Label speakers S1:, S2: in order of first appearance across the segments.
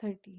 S1: 30।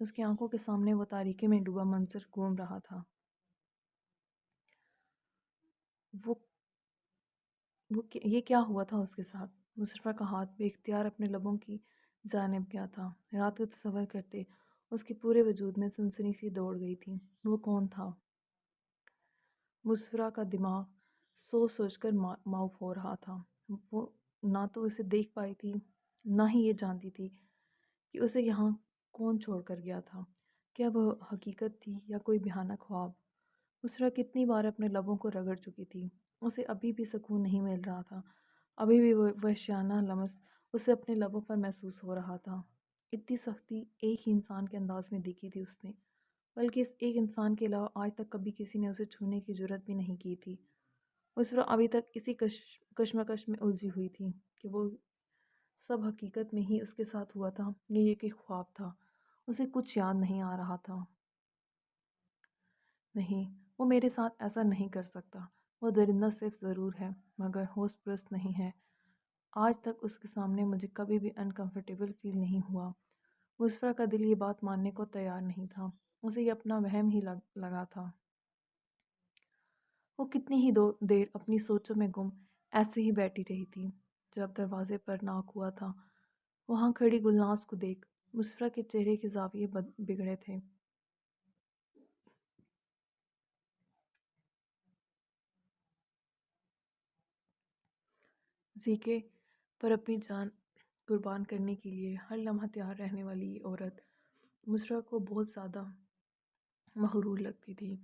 S1: اس کی آنکھوں کے سامنے وہ تاریکی میں ڈوبا منظر گھوم رہا تھا۔ وہ یہ کیا ہوا تھا اس کے ساتھ؟ مصطفیٰ کا ہاتھ بے اختیار اپنے لبوں کی جانب گیا تھا۔ رات کا تصور کرتے اس کے پورے وجود میں سنسنی سی دوڑ گئی تھی۔ وہ کون تھا؟ مصفرہ کا دماغ سوچ سوچ کر معاف ہو رہا تھا۔ وہ نہ تو اسے دیکھ پائی تھی، نہ ہی یہ جانتی تھی کہ اسے یہاں کون چھوڑ کر گیا تھا۔ کیا وہ حقیقت تھی یا کوئی بھیانک خواب؟ مصفرہ کتنی بار اپنے لبوں کو رگڑ چکی تھی، اسے ابھی بھی سکون نہیں مل رہا تھا۔ ابھی بھی وہ وحشیانہ لمس اسے اپنے لبوں پر محسوس ہو رہا تھا۔ اتنی سختی ایک ہی انسان کے انداز میں دیکھی تھی اس نے، بلکہ اس ایک انسان کے علاوہ آج تک کبھی کسی نے اسے چھونے کی جرات بھی نہیں کی تھی۔ مصفرہ ابھی تک اسی کشمکش میں الجھی ہوئی تھی کہ وہ سب حقیقت میں ہی اس کے ساتھ ہوا تھا یا یہ کہ خواب تھا۔ اسے کچھ یاد نہیں آ رہا تھا۔ نہیں، وہ میرے ساتھ ایسا نہیں کر سکتا۔ وہ درندہ صرف ضرور ہے مگر ہوش پرست نہیں ہے۔ آج تک اس کے سامنے مجھے کبھی بھی انکمفرٹیبل فیل نہیں ہوا۔ مصفرہ کا دل یہ بات ماننے کو تیار نہیں تھا۔ اسے یہ اپنا وہم ہی لگا تھا۔ وہ کتنی ہی دیر اپنی سوچوں میں گم ایسے ہی بیٹھی رہی تھی۔ جب دروازے پر ناک ہوا تھا، وہاں کھڑی گلناز کو دیکھ مصفرہ کے چہرے کے زاویے بگڑے تھے۔ زیکے پر اپنی جان قربان کرنے کے لیے ہر لمحہ تیار رہنے والی یہ عورت مصفرہ کو بہت زیادہ مغرور لگتی تھی۔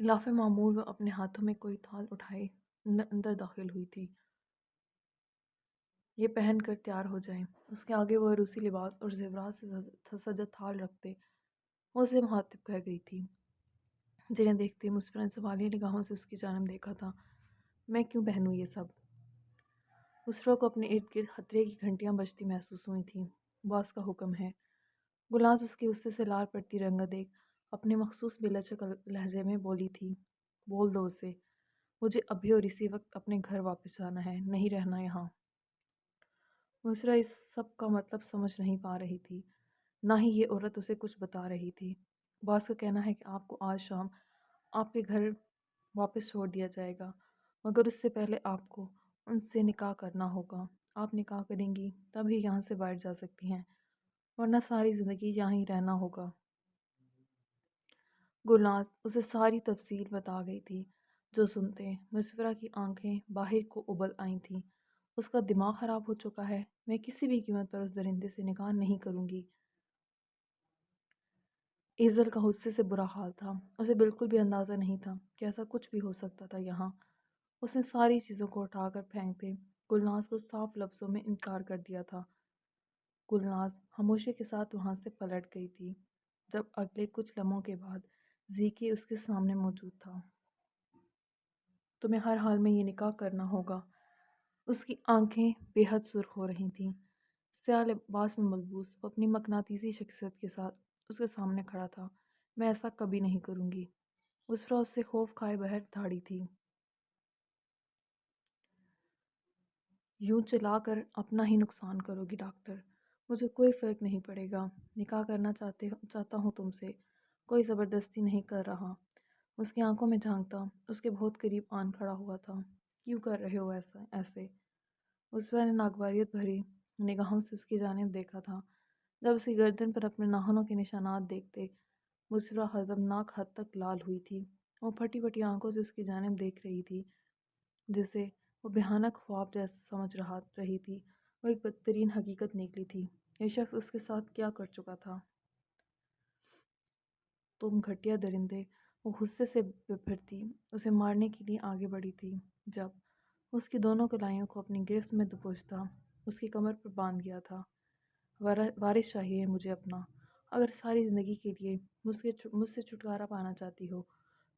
S1: خلاف معمول وہ اپنے ہاتھوں میں کوئی تھال اٹھائے اندر داخل ہوئی تھی۔ یہ پہن کر تیار ہو جائیں۔ اس کے آگے وہ روسی لباس اور زیورات سے سجا تھال رکھتے وہ اسے مخاطب کر گئی تھی، جنہیں دیکھتے مصفرہ نے سوالیہ نگاہوں سے اس کی جانب دیکھا تھا۔ میں کیوں پہنوں یہ سب؟ مصفرہ کو اپنے ارد گرد خطرے کی گھنٹیاں بجتی محسوس ہوئی تھیں۔ باس کا حکم ہے۔ گلناز اس کے غصے سے لال پڑتی رنگت دیکھ اپنے مخصوص بے لچک لہجے میں بولی تھی، بول دو اسے، مجھے ابھی اور اسی وقت اپنے گھر واپس جانا ہے، نہیں رہنا یہاں۔ مصفرہ اس سب کا مطلب سمجھ نہیں پا رہی تھی، نہ ہی یہ عورت اسے کچھ بتا رہی تھی۔ باس کا کہنا ہے کہ آپ کو آج شام آپ کے گھر واپس چھوڑ دیا جائے گا، مگر اس سے پہلے آپ کو ان سے نکاح کرنا ہوگا۔ آپ نکاح کریں گی تب ہی یہاں سے باہر جا سکتی ہیں، ورنہ ساری زندگی یہاں ہی رہنا ہوگا۔ گلناز اسے ساری تفصیل بتا گئی تھی۔ جو سنتے مصفرہ کی آنکھیں باہر کو ابل آئی تھیں۔ اس کا دماغ خراب ہو چکا ہے۔ میں کسی بھی قیمت پر اس درندے سے نکاح نہیں کروں گی۔ ایزل کا غصے سے برا حال تھا۔ اسے بالکل بھی اندازہ نہیں تھا کہ ایسا کچھ بھی ہو سکتا تھا یہاں۔ اس نے ساری چیزوں کو اٹھا کر پھینکتے گلناز کو صاف لفظوں میں انکار کر دیا تھا۔ گلناز خاموشی کے ساتھ وہاں سے پلٹ گئی تھی۔ جب اگلے کچھ لمحوں کے بعد زیکے اس کے سامنے موجود تھا۔ تمہیں ہر حال میں یہ نکاح کرنا ہوگا۔ اس کی آنکھیں بے حد سرخ ہو رہی تھیں۔ سیاہ لباس میں ملبوس وہ اپنی مقناطیسی شخصیت کے ساتھ اس کے سامنے کھڑا تھا۔ میں ایسا کبھی نہیں کروں گی۔ مصفرہ اس سے خوف کھائے بہر دھاڑی تھی۔ یوں چلا کر اپنا ہی نقصان کرو گی ڈاکٹر۔ مجھے کوئی فرق نہیں پڑے گا۔ نکاح کرنا چاہتا ہوں تم سے، کوئی زبردستی نہیں کر رہا۔ اس کی آنکھوں میں جھانکتا اس کے بہت قریب آن کھڑا ہوا تھا۔ کیوں کر رہے ہو ایسے؟ مصفرہ نے ناگواریت بھری نگاہوں سے اس کی جانب دیکھا تھا۔ جب اس کی گردن پر اپنے ناخنوں کے نشانات دیکھتے مصفرہ خطرناک حد تک لال ہوئی تھی۔ وہ پھٹی پھٹی آنکھوں سے اس کی جانب دیکھ رہی تھی، جسے وہ بھیانک خواب جیسا سمجھ رہی تھی۔ وہ ایک بدترین حقیقت نکلی تھی۔ یہ شخص اس کے ساتھ کیا کر چکا تھا؟ تم گھٹیا درندے! وہ غصے سے بپھرتی اسے مارنے کے لیے آگے بڑھی تھی، جب اس کی دونوں کلائیوں کو اپنی گرفت میں دبوچتا اس کی کمر پر باندھ گیا تھا۔ وارث چاہیے ہے مجھے اپنا۔ اگر ساری زندگی کے لیے مجھ سے چھٹکارا پانا چاہتی ہو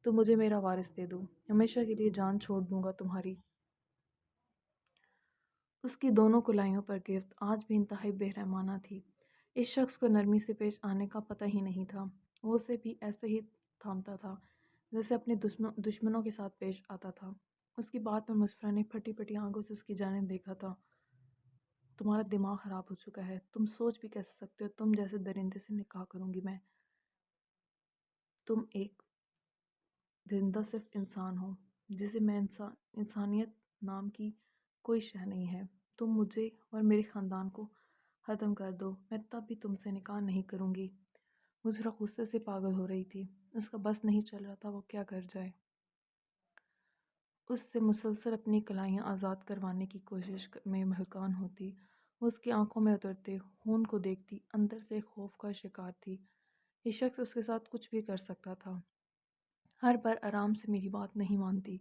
S1: تو مجھے میرا وارث دے دو۔ ہمیشہ کے لیے جان چھوڑ دوں گا تمہاری۔ اس کی دونوں کلائیوں پر گرفت آج بھی انتہائی بے رحمانہ تھی۔ اس شخص کو نرمی سے پیش آنے کا پتہ ہی نہیں تھا۔ وہ اسے بھی ایسے ہی تھامتا تھا جیسے اپنے دشمنوں کے ساتھ پیش آتا تھا۔ اس کی بات پر مصفرہ نے پھٹی پھٹی آنکھوں سے اس کی جانب دیکھا تھا۔ تمہارا دماغ خراب ہو چکا ہے، تم سوچ بھی کیسے سکتے ہو تم جیسے درندے سے نکاح کروں گی میں؟ تم ایک درندہ صرف انسان ہو جسے میں انسانیت نام کی کوئی شے نہیں ہے۔ تم مجھے اور میرے خاندان کو ختم کر دو، میں تب بھی تم سے نکاح نہیں کروں گی۔ مجھے غصے سے پاگل ہو رہی تھی، اس کا بس نہیں چل رہا تھا وہ کیا کر جائے۔ اس سے مسلسل اپنی کلائیاں آزاد کروانے کی کوشش میں مہلکان ہوتی، وہ اس کی آنکھوں میں اترتے خون کو دیکھتی، اندر سے خوف کا شکار تھی۔ یہ شخص اس کے ساتھ کچھ بھی کر سکتا تھا۔ ہر بار آرام سے میری بات نہیں مانتی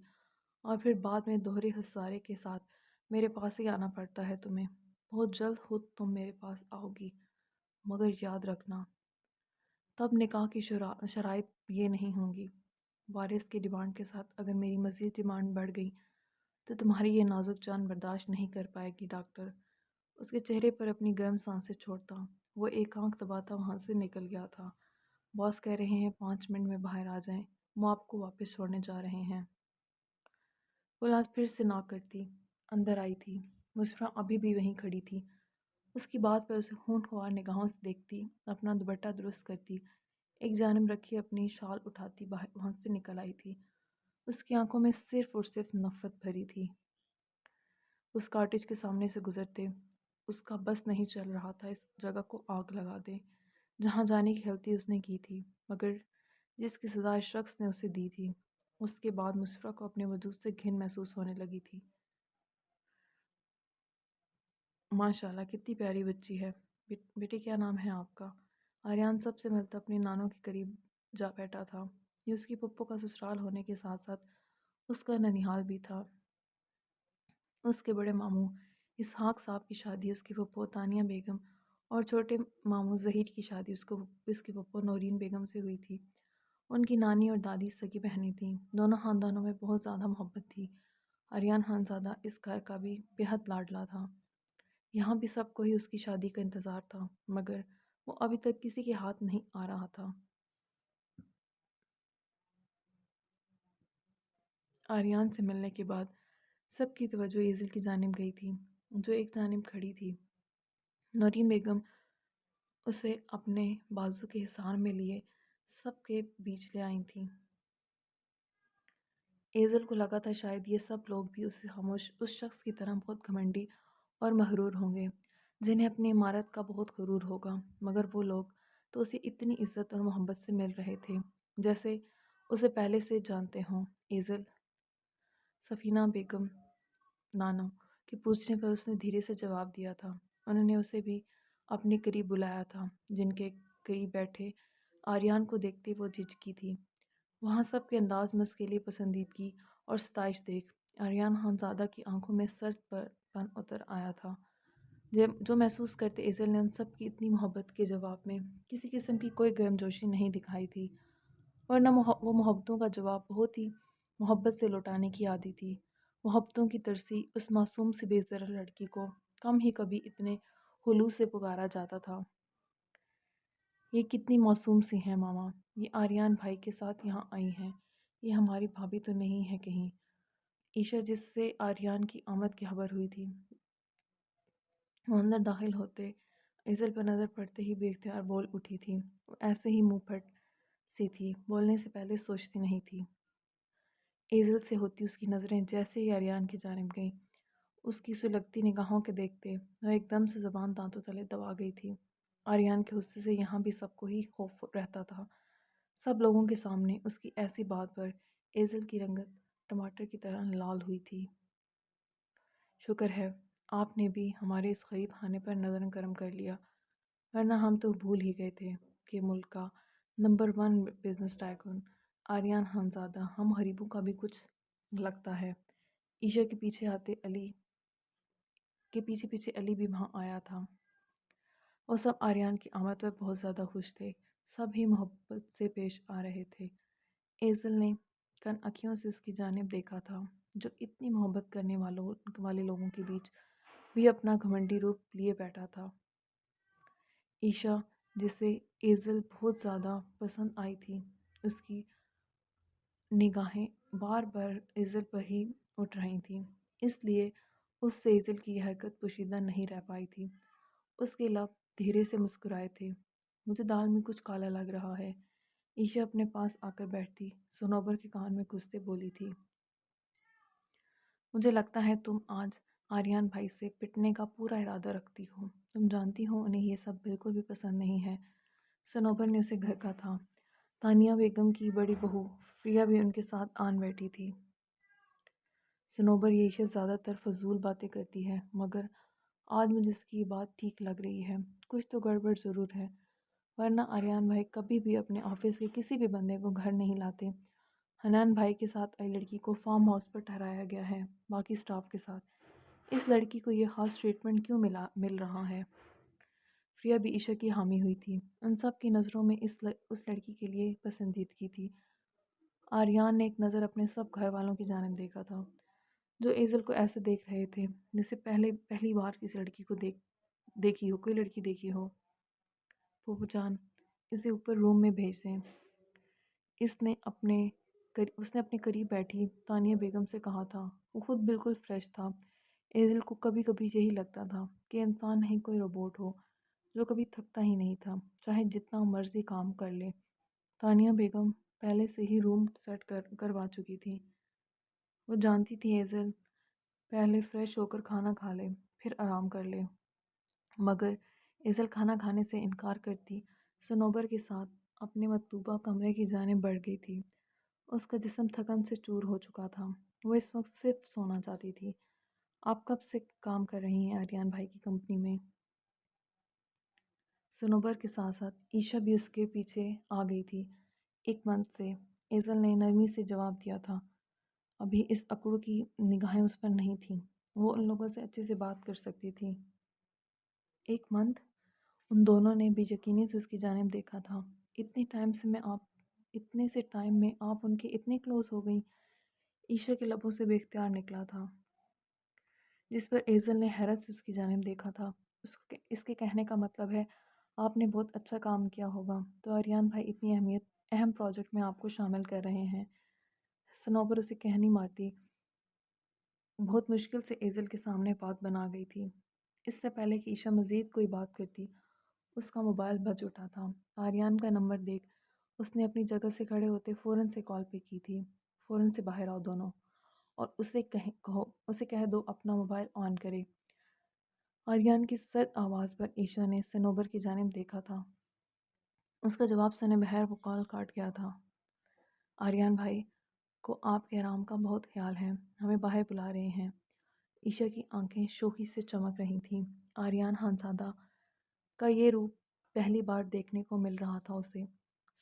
S1: اور پھر بعد میں دوہرے خسارے کے ساتھ میرے پاس ہی آنا پڑتا ہے تمہیں۔ بہت جلد خود تم میرے پاس آؤ گی، مگر یاد رکھنا تب نکاح کی شرائط یہ نہیں ہوں گی۔ وارث کی ڈیمانڈ کے ساتھ اگر میری مزید ڈیمانڈ بڑھ گئی تو تمہاری یہ نازک جان برداشت نہیں کر پائے گی ڈاکٹر۔ اس کے چہرے پر اپنی گرم سانسیں چھوڑتا وہ ایک آنکھ دباتا وہاں سے نکل گیا تھا۔ باس کہہ رہے ہیں 5 منٹ میں باہر آ جائیں، وہ آپ کو واپس چھوڑنے جا رہے ہیں۔ اولاد پھر سے ناک کرتی اندر آئی تھی۔ مسفرہ ابھی بھی وہیں کھڑی تھی، اس کی بات پر اسے خون خوار نگاہوں سے دیکھتی، اپنا دوپٹہ درست کرتی، ایک جانب رکھی اپنی شال اٹھاتی باہر وہاں سے نکل آئی تھی۔ اس کی آنکھوں میں صرف اور صرف نفرت بھری تھی۔ اس کاٹیج کے سامنے سے گزرتے اس کا بس نہیں چل رہا تھا اس جگہ کو آگ لگا دے جہاں جانے کی غلطی اس نے کی تھی، مگر جس کی سزا اس شخص نے اسے دی تھی۔ اس کے بعد مسفرہ کو اپنے وجود سے گھن محسوس ہونے لگی تھی۔ ماشاءاللہ کتنی پیاری بچی ہے۔ بیٹے کیا نام ہے آپ کا؟ آریان سب سے ملتا اپنی نانوں کے قریب جا بیٹھا تھا۔ یہ اس کی پھپھو کا سسرال ہونے کے ساتھ ساتھ اس کا ننیھال بھی تھا۔ اس کے بڑے ماموں اسحاق صاحب کی شادی اس کی پھپھو تانیہ بیگم اور چھوٹے ماموں ظہیر کی شادی اس کی پھپھو نورین بیگم سے ہوئی تھی۔ ان کی نانی اور دادی سگی بہنیں تھیں۔ دونوں خاندانوں میں بہت زیادہ محبت تھی۔ آریان خانزادہ اس گھر کا بھی بےحد لاڈلا تھا۔ یہاں بھی سب کو ہی اس کی شادی کا انتظار تھا، مگر وہ ابھی تک کسی کے ہاتھ نہیں آ رہا تھا۔ آریان سے ملنے کے بعد سب کی توجہ ایزل کی جانب گئی تھی، جو ایک جانب کھڑی تھی۔ نورین بیگم اسے اپنے بازو کے حصار میں لیے سب کے بیچ لے آئی تھیں۔ ایزل کو لگا تھا شاید یہ سب لوگ بھی اس شخص کی طرح بہت گھمنڈی اور مغرور ہوں گے جنہیں اپنی عمارت کا بہت غرور ہوگا، مگر وہ لوگ تو اسے اتنی عزت اور محبت سے مل رہے تھے جیسے اسے پہلے سے جانتے ہوں۔ ایزل سفینہ بیگم نانو کے پوچھنے پر اس نے دھیرے سے جواب دیا تھا۔ انہوں نے اسے بھی اپنے قریب بلایا تھا۔ جن کے قریب بیٹھے آریان کو دیکھتے وہ جھجکی تھی۔ وہاں سب کے انداز میں اس کے لیے پسندیدگی اور ستائش دیکھ آریان خانزادہ کی آنکھوں میں سرد پن اتر آیا تھا، جو محسوس کرتے ایزل نے ان سب کی اتنی محبت کے جواب میں کسی قسم کی کوئی گرم جوشی نہیں دکھائی تھی، ورنہ وہ محبتوں کا جواب بہت ہی محبت سے لوٹانے کی عادی تھی۔ محبتوں کی ترسی اس معصوم سی بے ضرر لڑکی کو کم ہی کبھی اتنے خلوص سے پکارا جاتا تھا۔ یہ کتنی معصوم سی ہیں ماما، یہ آریان بھائی کے ساتھ یہاں آئی ہیں، یہ ہماری بھابھی تو نہیں ہے کہیں؟ عیشا جس سے آریان کی آمد کی خبر ہوئی تھی، وہ اندر داخل ہوتے ایزل پر نظر پڑتے ہی بے اختیار بول اٹھی تھی۔ وہ ایسے ہی منہ پھٹ سی تھی، بولنے سے پہلے سوچتی نہیں تھی۔ ایزل سے ہوتی اس کی نظریں جیسے ہی آریان کی جانب گئیں، اس کی سلگتی نگاہوں کے دیکھتے وہ ایک دم سے زبان دانتوں تلے دبا گئی تھی۔ آریان کے غصے سے یہاں بھی سب کو ہی خوف رہتا تھا۔ سب لوگوں کے سامنے اس کی ایسی بات پر ایزل کی رنگت ٹماٹر کی طرح لال ہوئی تھی۔ شکر ہے آپ نے بھی ہمارے اس غریب خانے پر نظر کرم کر لیا، ورنہ ہم تو بھول ہی گئے تھے کہ ملک کا number 1 business tycoon Aryan Khanzada ہم غریبوں کا بھی کچھ لگتا ہے۔ عیشا کے پیچھے پیچھے علی بھی وہاں آیا تھا۔ وہ سب آریان کی آمد پر بہت زیادہ خوش تھے، سب ہی محبت سے پیش آ رہے تھے۔ ایزل نے کن اکھیوں سے اس کی جانب دیکھا تھا، جو اتنی محبت کرنے والے لوگوں کے بیچ بھی اپنا گھمنڈی روپ لیے بیٹھا تھا۔ عیشا جسے ایزل بہت زیادہ پسند آئی تھی، اس کی نگاہیں بار بار ایزل پر ہی اٹھ رہی تھیں، اس لیے اس سے ایزل کی یہ حرکت پوشیدہ نہیں رہ پائی تھی۔ اس کے لب دھیرے سے مسکرائے تھے۔ مجھے دال میں کچھ کالا لگ رہا ہے۔ عیشا اپنے پاس آ کر بیٹھتی صنوبر کے کان میں گھستے بولی تھی، مجھے لگتا ہے تم آج آریان بھائی سے پٹنے کا پورا ارادہ رکھتی ہو۔ تم جانتی ہو انہیں یہ سب بالکل بھی پسند نہیں ہے۔ صنوبر نے اسے گھر کا تھا۔ تانیہ بیگم کی بڑی بہو فریہ بھی ان کے ساتھ آن بیٹھی تھی۔ صنوبر، یہ عیشا زیادہ تر فضول باتیں کرتی ہے، مگر آج مجھے اس کی یہ بات ٹھیک لگ رہی ہے۔ کچھ تو گڑبڑ ضرور ہے، ورنہ آریان بھائی کبھی بھی اپنے آفس کے کسی بھی بندے کو گھر نہیں لاتے۔ حنان بھائی کے ساتھ آئی لڑکی کو فارم ہاؤس پر ٹھہرایا گیا ہے باقی سٹاف کے ساتھ۔ اس لڑکی کو یہ خاص ٹریٹمنٹ کیوں مل رہا ہے؟ فریہ بھی عیشا کی حامی ہوئی تھی۔ ان سب کی نظروں میں اس لڑکی کے لیے پسندیدگی تھی۔ آریان نے ایک نظر اپنے سب گھر والوں کی جانب دیکھا تھا، جو ایزل کو ایسے دیکھ رہے تھے جسے پہلی بار کسی لڑکی کو دیکھی ہو، کوئی لڑکی دیکھی ہو۔ پھوپھو جان، اسے اوپر روم میں بھیج دیں، اس نے اپنے قریب بیٹھی تانیہ بیگم سے کہا تھا۔ وہ خود بالکل فریش تھا۔ ایزل کو کبھی کبھی یہی لگتا تھا کہ انسان نہیں کوئی روبوٹ ہو جو کبھی تھکتا ہی نہیں تھا، چاہے جتنا مرضی کام کر لے۔ تانیہ بیگم پہلے سے ہی روم سیٹ کروا چکی تھی۔ وہ جانتی تھی ایزل پہلے فریش ہو کر کھانا کھا لے، پھر آرام کر لے، مگر ایزل کھانا کھانے سے انکار کرتی صنوبر کے ساتھ اپنے مطلوبہ کمرے کی جانب بڑھ گئی تھی۔ اس کا جسم تھکن سے چور ہو چکا تھا۔ وہ اس وقت صرف سونا چاہتی تھی۔ آپ کب سے کام کر رہی ہیں آریان بھائی کی کمپنی میں؟ صنوبر کے ساتھ ساتھ عیشا بھی اس کے پیچھے آ گئی تھی۔ 1 منتھ سے، ایزل نے نرمی سے جواب دیا تھا۔ ابھی اس اکڑ کی نگاہیں اس پر نہیں تھیں۔ وہ ان لوگوں سے اچھے سے بات کر سکتی تھی۔ 1 منتھ؟ ان دونوں نے بے یقینی سے اس کی جانب دیکھا تھا۔ اتنے سے ٹائم میں آپ ان کے اتنے کلوز ہو گئیں؟ عیشا کے لبوں سے بے اختیار نکلا تھا، جس پر ایزل نے حیرت سے اس کی جانب دیکھا تھا۔ اس کے کہنے کا مطلب ہے آپ نے بہت اچھا کام کیا ہوگا تو آریان بھائی اتنی اہم پروجیکٹ میں آپ کو شامل کر رہے ہیں۔ صنوبر اسے کہنی مارتی بہت مشکل سے ایزل کے سامنے بات بنا گئی تھی۔ اس سے پہلے کہ عیشا مزید کوئی بات کرتی، اس کا موبائل بج اٹھا تھا۔ آریان کا نمبر دیکھ اس نے اپنی جگہ سے کھڑے ہوتے فوراً سے کال پک کی تھی۔ فوراً سے باہر آؤ دونوں، اور اسے کہہ دو اپنا موبائل آن کرے۔ آریان کی سرد آواز پر عیشا نے صنوبر کی جانب دیکھا تھا۔ اس کا جواب سنے بغیر وہ کال کاٹ گیا تھا۔ آریان بھائی کو آپ کے آرام کا بہت خیال ہے، ہمیں باہر بلا رہے ہیں۔ عیشا کی آنکھیں شوخی سے چمک رہی تھیں۔ آریان خانزادہ کا یہ روپ پہلی بار دیکھنے کو مل رہا تھا اسے۔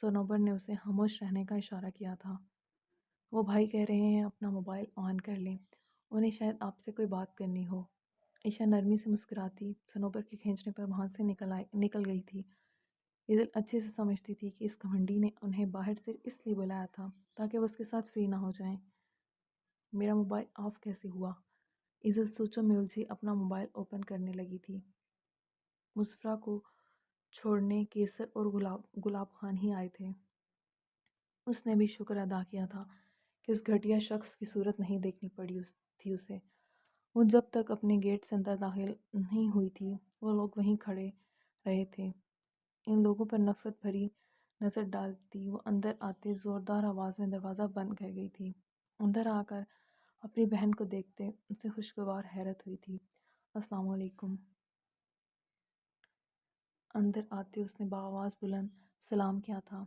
S1: صنوبر نے اسے خاموش رہنے کا اشارہ کیا تھا۔ وہ بھائی کہہ رہے ہیں اپنا موبائل آن کر لیں، انہیں شاید آپ سے کوئی بات کرنی ہو۔ عیشا نرمی سے مسکراتی صنوبر کے کھینچنے پر وہاں سے نکل گئی تھی۔ ایزل اچھے سے سمجھتی تھی کہ اس گھمنڈی نے انہیں باہر صرف اس لیے بلایا تھا تاکہ وہ اس کے ساتھ فری نہ ہو جائیں۔ میرا موبائل آف کیسے ہوا؟ ایزل سوچوں میں الجھی اپنا موبائل اوپن کرنے لگی تھی۔ مصفرہ کو چھوڑنے کیسر اور گلاب خان ہی آئے تھے۔ اس نے بھی شکر ادا کیا تھا کہ اس گھٹیا شخص کی صورت نہیں دیکھنی پڑی تھی اسے۔ وہ جب تک اپنے گیٹ سے اندر داخل نہیں ہوئی تھی وہ لوگ وہیں کھڑے رہے تھے۔ ان لوگوں پر نفرت بھری نظر ڈالتی وہ اندر آتے زوردار آواز میں دروازہ بند کر گئی تھی۔ اندر آ کر اپنی بہن کو دیکھتے اسے خوشگوار حیرت ہوئی تھی۔ السلام علیکم۔ اندر آتے اس نے بآواز بلند سلام کیا تھا۔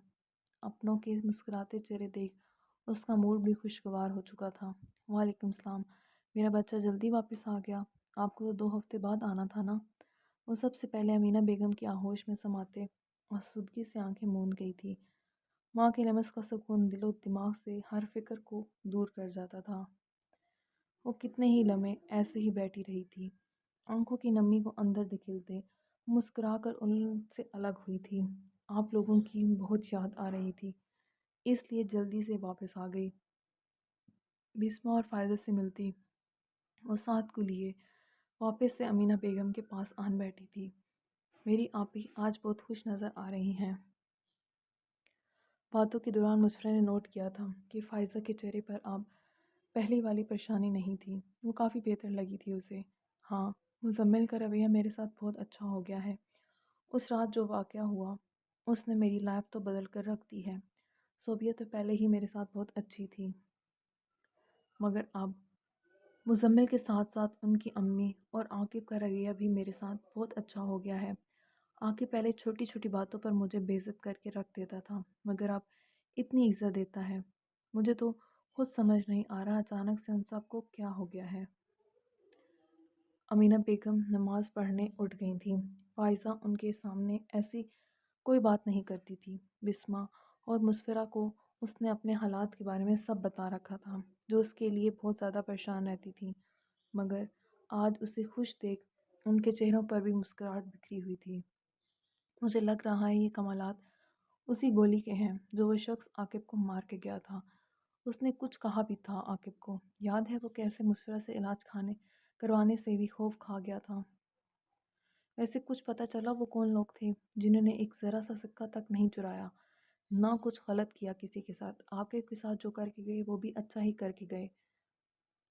S1: اپنوں کے مسکراتے چہرے دیکھ اس کا موڈ بھی خوشگوار ہو چکا تھا۔ وعلیکم السلام، میرا بچہ جلدی واپس آ گیا؟ آپ کو تو 2 ہفتے بعد آنا تھا نا؟ وہ سب سے پہلے امینہ بیگم کی آغوش میں سماتے آسودگی سے آنکھیں موند گئی تھی۔ ماں کے لمس کا سکون دل و دماغ سے ہر فکر کو دور کر جاتا تھا۔ وہ کتنے ہی لمحے ایسے ہی بیٹھی رہی تھی، آنکھوں کی نمی کو اندر دھکیلتے مسکرا کر ان سے الگ ہوئی تھی۔ آپ لوگوں کی بہت یاد آ رہی تھی، اس لیے جلدی سے واپس آ گئی۔ بسمہ اور فائدہ سے ملتی وہ ساتھ کو لیے واپس سے امینہ بیگم کے پاس آن بیٹھی تھی۔ میری آپی آج بہت خوش نظر آ رہی ہیں۔ باتوں کے دوران مصفرہ نے نوٹ کیا تھا کہ فائزہ کے چہرے پر اب پہلی والی پریشانی نہیں تھی، وہ کافی بہتر لگی تھی اسے۔ ہاں، مزمل کا رویہ میرے ساتھ بہت اچھا ہو گیا ہے۔ اس رات جو واقعہ ہوا اس نے میری لائف تو بدل کر رکھ دی ہے۔ صوبیہ تو پہلے ہی میرے ساتھ بہت اچھی تھی، مگر اب مزمل کے ساتھ ساتھ ان کی امی اور عاقب کا رویہ بھی میرے ساتھ بہت اچھا ہو گیا ہے۔ عاقب پہلے چھوٹی چھوٹی باتوں پر مجھے بے عزت کر کے رکھ دیتا تھا، مگر اب اتنی عزت دیتا ہے۔ مجھے تو خود سمجھ نہیں آ رہا اچانک سے ان سب کو کیا ہو گیا ہے۔ امینہ بیگم نماز پڑھنے اٹھ گئی تھیں۔ فائزہ ان کے سامنے ایسی کوئی بات نہیں کرتی تھی۔ بسمہ اور مسفرہ کو اس نے اپنے حالات کے بارے میں سب بتا رکھا تھا، جو اس کے لیے بہت زیادہ پریشان رہتی تھی، مگر آج اسے خوش دیکھ ان کے چہروں پر بھی مسکراہٹ بکھری ہوئی تھی۔ مجھے لگ رہا ہے یہ کمالات اسی گولی کے ہیں جو وہ شخص عاقب کو مار کے گیا تھا۔ اس نے کچھ کہا بھی تھا عاقب کو، یاد ہے وہ کیسے مسفرہ سے علاج کروانے سے بھی خوف کھا گیا تھا۔ ویسے کچھ پتہ چلا وہ کون لوگ تھے جنہوں نے ایک ذرا سا سکہ تک نہیں چرایا، نہ کچھ غلط کیا کسی کے ساتھ؟ عاقب کے ساتھ جو کر کے گئے وہ بھی اچھا ہی کر کے گئے۔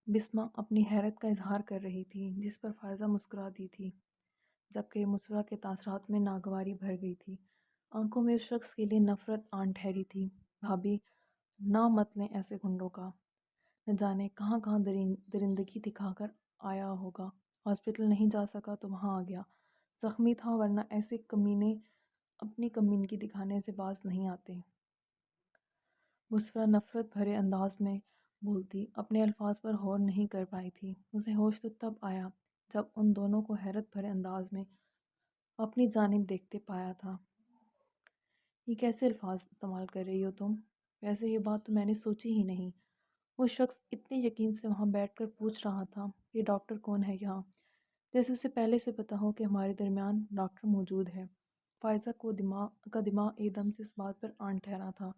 S1: بسمہ اپنی حیرت کا اظہار کر رہی تھی، جس پر فائزہ مسکرا دی تھی، جبکہ مسفرہ کے تاثرات میں ناگواری بھر گئی تھی۔ آنکھوں میں اس شخص کے لیے نفرت آن ٹھہری تھی۔ بھابی، نام مت لیں ایسے گنڈوں کا، نہ جانے کہاں کہاں درندگی دکھا کر آیا ہوگا۔ ہاسپٹل نہیں جا سکا تو وہاں آ گیا، زخمی تھا، ورنہ ایسے کمینے اپنی کمینگی دکھانے سے باز نہیں آتے۔ مسفرہ نفرت بھرے انداز میں بولتی، اپنے الفاظ پر غور نہیں کر پائی تھی۔ اسے ہوش تو تب آیا جب ان دونوں کو حیرت بھرے انداز میں اپنی جانب دیکھتے پایا تھا۔ یہ کیسے الفاظ استعمال کر رہی ہو تم؟ ویسے یہ بات تو میں نے سوچی ہی نہیں۔ وہ شخص اتنے یقین سے وہاں بیٹھ کر پوچھ رہا تھا، یہ ڈاکٹر کون ہے یہاں، جیسے اسے پہلے سے پتہ ہو کہ ہمارے درمیان ڈاکٹر موجود ہے۔ فائزہ کا دماغ ایک دم سے اس بات پر آن ٹھہرا تھا۔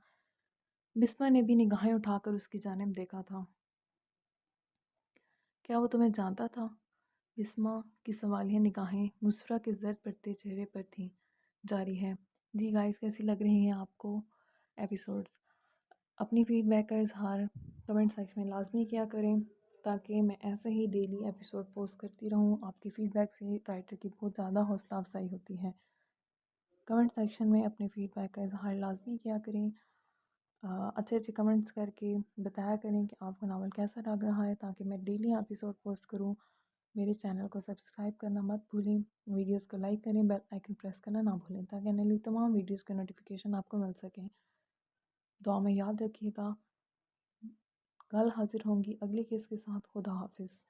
S1: بسمہ نے بھی نگاہیں اٹھا کر اس کی جانب دیکھا تھا۔ کیا وہ تمہیں جانتا تھا؟ بسمہ کی سوالیہ نگاہیں مسفرہ کے زرد پڑتے چہرے پر تھیں۔ جاری ہے۔ جی گائز، کیسی لگ رہی ہیں آپ کو ایپیسوڈز؟ اپنی فیڈ بیک کا اظہار کمنٹ سیکشن میں لازمی کیا کریں تاکہ میں ایسے ہی ڈیلی ایپیسوڈ پوسٹ کرتی رہوں۔ آپ کی فیڈ بیک سے رائٹر کی بہت زیادہ حوصلہ افزائی ہوتی ہے۔ کمنٹ سیکشن میں اپنے فیڈ بیک کا اظہار لازمی کیا کریں، اچھے اچھے کمنٹس کر کے بتایا کریں کہ آپ کو ناول کیسا لگ رہا ہے تاکہ میں ڈیلی ایپیسوڈ پوسٹ کروں۔ میرے چینل کو سبسکرائب کرنا مت بھولیں، ویڈیوز کو لائک کریں، بیل آئیکن پریس کرنا نہ بھولیں تاکہ آنے والی تمام ویڈیوز کے نوٹیفیکیشن آپ کو مل سکیں۔ دعا میں یاد رکھیے گا۔ کل حاضر ہوں گی اگلی کیس کے ساتھ۔ خدا حافظ۔